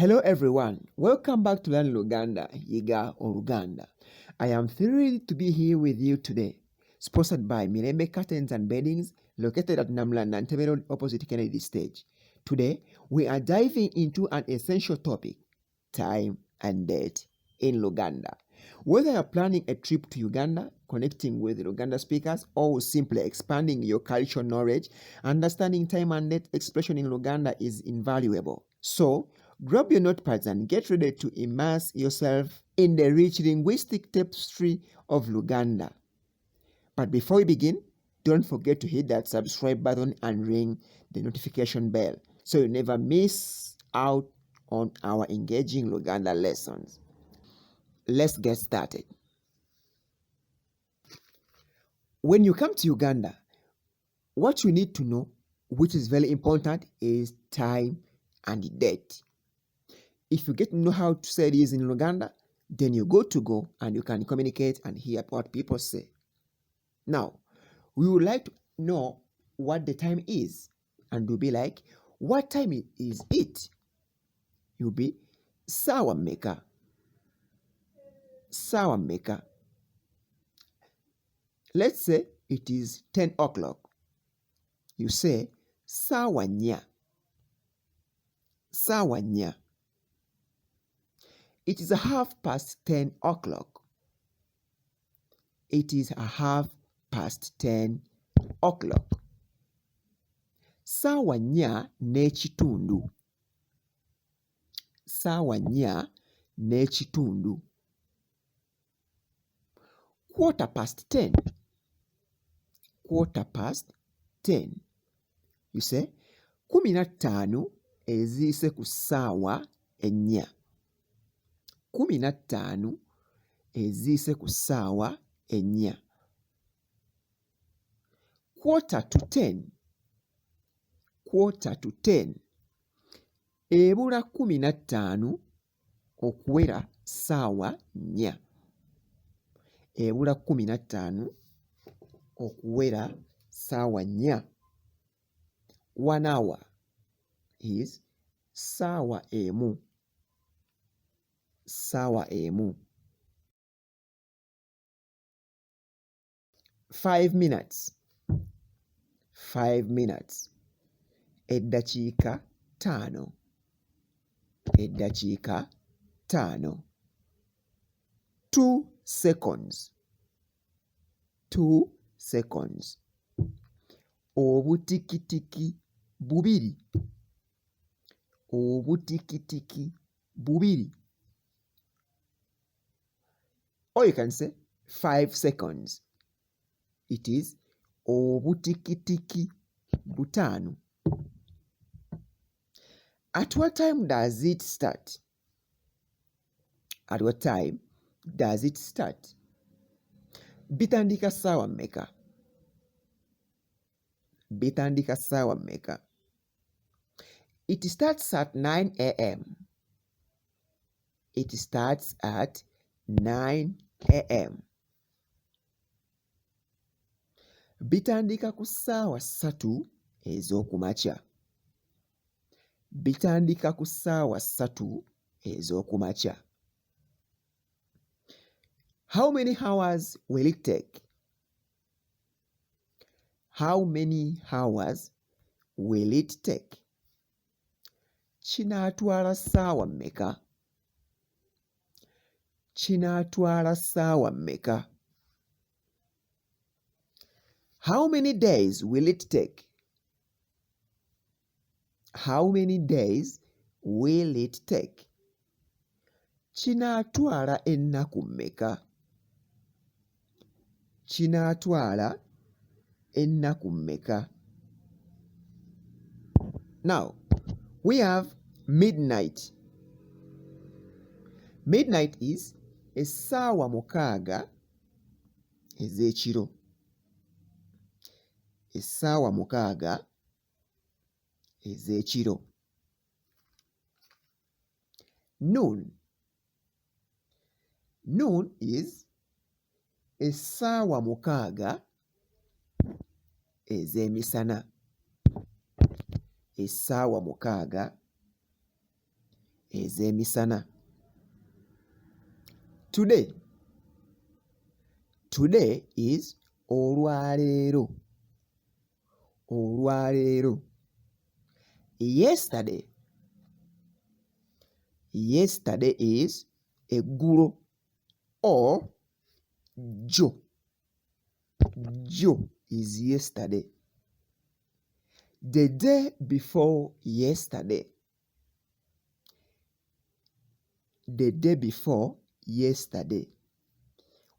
Hello everyone, welcome back to Learn Luganda, Yiga or Luganda. I am thrilled to be here with you today, sponsored by Mirembe Curtains and Beddings, located at Namla Nantebe Road opposite Kennedy Stage. Today, we are diving into an essential topic, time and date in Luganda. Whether you're planning a trip to Uganda, connecting with Luganda speakers, or simply expanding your cultural knowledge, understanding time and date expression in Luganda is invaluable. So, grab your notepads and get ready to immerse yourself in the rich linguistic tapestry of Luganda. But before we begin, don't forget to hit that subscribe button and ring the notification bell so you never miss out on our engaging Luganda lessons. Let's get started. When you come to Uganda, what you need to know, which is very important, is time and date. If you get to know how to say this in Luganda, then you go and you can communicate and hear what people say. Now, we would like to know what the time is, and you'll be like, what time is it? You'll be sawa meka. Sawa meka. Let's say it is 10 o'clock. You say sawa nya. Sawa nya. It is 10:30 o'clock. It is 10:30 o'clock. Sawa nya n'ekitundu. Sawa nya n'ekitundu. 10:15. 10:15. You say 15 eziyise ku ssaawa ennya. 15 eziyise ku ssaawa ennya. 10:45. 10:45 ebula 15 okuwera ssaawa nnya. Ebula 15 okuwera ssaawa nnya. 1 hour is ssaawa emu. Ssaawa emu. 5 minutes. 5 minutes. Eddakiika 5. Eddakiika 5. 2 seconds. 2 seconds. Obutikitiki bubiri. Obutikitiki bubiri. Or you can say 5 seconds. It is obutikitiki butaano. At what time does it start? At what time does it start? Bitandika ssaawa mmeka? Bitandika ssaawa mmeka? It starts at 9 a.m. It starts at 9 a.m. Bitandika ku ssaawa 3 ez'okumakya. Bitandika ku ssaawa 3 ez'okumakya. How many hours will it take? How many hours will it take? Kinaatwala ssaawa mmeka? Kinaatwala ssaawa mmeka? How many days will it take? How many days will it take? Kinaatwala ennaku mmeka? Kinaatwala ennaku mmeka? Now, we have midnight. Midnight is essaawa 6 ez'ekiro. Essaawa 6 ez'ekiro. Noon. Noon is essaawa 6 ez'emisana. Essaawa 6 ez'emisana. Today. Today is olwaleero. Olwaleero. Yesterday. Yesterday is eggulo or jjo. Jjo is yesterday. The day before yesterday. The day before yesterday.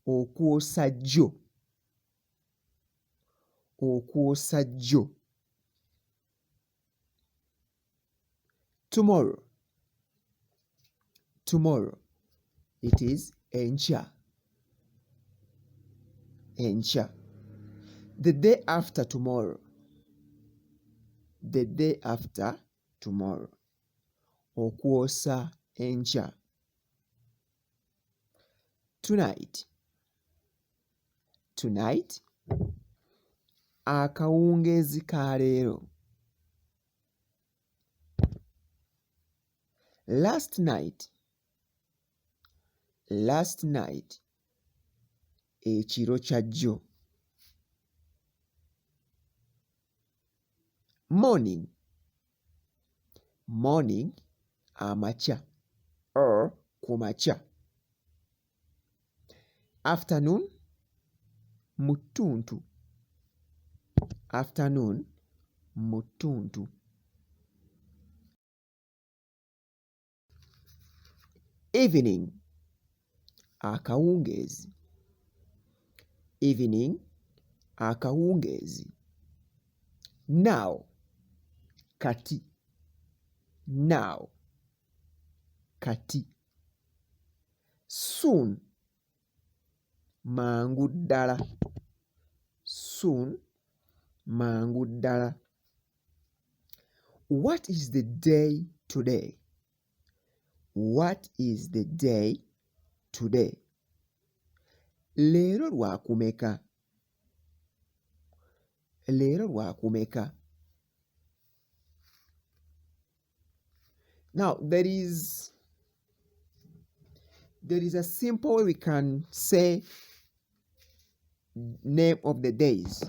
Okwosa jjo. Okwosa jjo. Tomorrow. Tomorrow. It is enkya. Enkya. The day after tomorrow. The day after tomorrow. Okwosa enkya. Tonight. Tonight. Akawungeezi ka leero. Last night. Last night. Ekiro kya jjo. Morning. Morning. Amakya or kumakya. Afternoon. Mutuntu. Afternoon. Mutuntu. Evening. Akawungeezi. Evening. Akawungeezi. Now. Kati. Now. Kati. Soon. Mangu ddala. Soon. Mangu ddala. What is the day today? What is the day today? Leero lwakumeka. Leero lwakumeka. Now, there is a simple way we can say name of the days,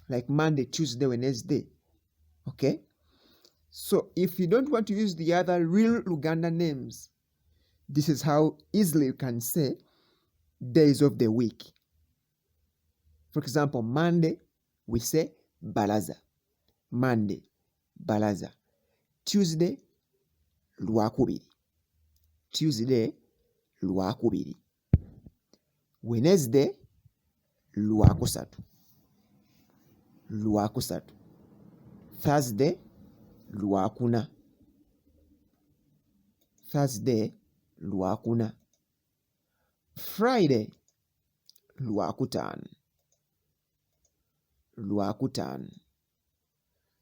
like Monday, Tuesday, Wednesday. Okay? So, if you don't want to use the other real Luganda names, this is how easily you can say days of the week. For example, Monday, we say Balaza. Monday, Balaza. Tuesday, Lwakubiri. Tuesday, Lwakubiri. Wednesday, Lwakusatu. Lwakusatu. Thursday, Lwakuna. Thursday, Lwakuna. Friday, Lwakutaano. Lwakutaano.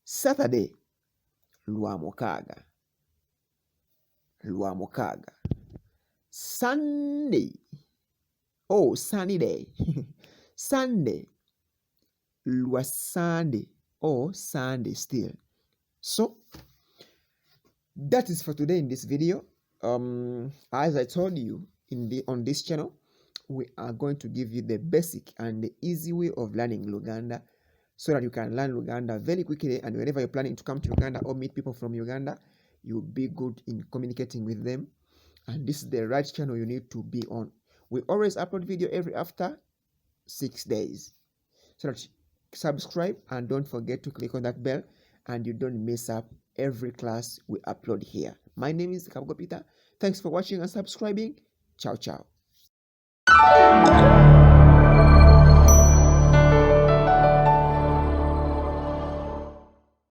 Saturday, Lwamukaaga. Lwamukaaga. Sunday. Oh, sunny day. Sunday. Lwasunday or Sunday still. So, that is for today in this video. As I told you on this channel, we are going to give you the basic and the easy way of learning Luganda so that you can learn Luganda very quickly, and whenever you're planning to come to Uganda or meet people from Uganda, you'll be good in communicating with them. And this is the right channel you need to be on. We always upload video every after 6 days. So that subscribe and don't forget to click on that bell and you don't miss up every class we upload here. My name is Kabugo Peter. Thanks for watching and subscribing. Ciao, ciao.